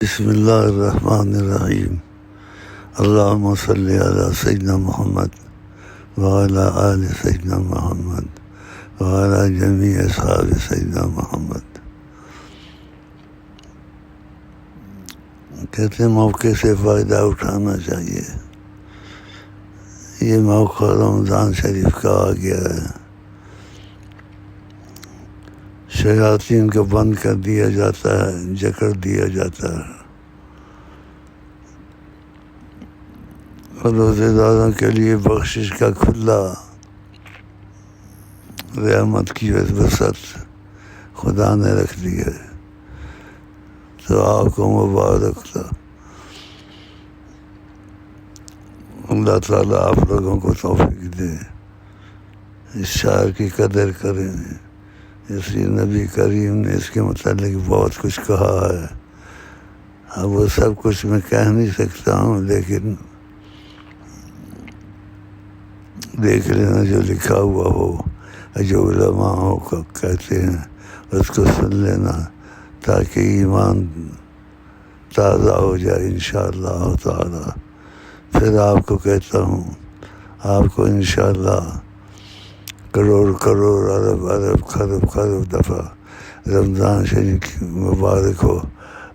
بسم اللہ الرحمن الرحیم اللہم صلی علی سیدنا محمد وعلی آل سیدنا محمد وعلی جمیع اصحاب سیدنا محمد۔ کہتے ہیں موقع سے فائدہ اٹھانا چاہیے۔ یہ موقع رمضان شریف کا آ گیا ہے، شیاطین کو بند کر دیا جاتا ہے، جکڑ دیا جاتا ہے، اور روزے داروں کے لیے بخشش کا کھلا رحمت کی وسعت خدا نے رکھ دی ہے۔ تو آپ کو مبارک تھا، اللہ تعالیٰ آپ لوگوں کو توفیق دے، اس شعر کی قدر کریں۔ اس لیے نبی کریم نے اس کے متعلق بہت کچھ کہا ہے۔ اب وہ سب کچھ میں کہہ نہیں سکتا ہوں، لیکن دیکھ لینا جو لکھا ہوا ہو، جو علماء ہو کہتے ہیں اس کو سن لینا، تاکہ ایمان تازہ ہو جائے انشاءاللہ تعالی۔ پھر آپ کو کہتا ہوں، آپ کو انشاءاللہ کروڑ کروڑ ارب خرب دفعہ رمضان شریف کی مبارک ہو،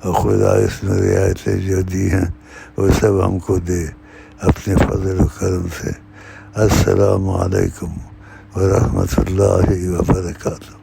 اور خدا اس میں رعایتیں جو دی ہیں وہ سب ہم کو دے اپنے فضل و کرم سے۔ السلام علیکم ورحمۃ اللہ وبرکاتہ۔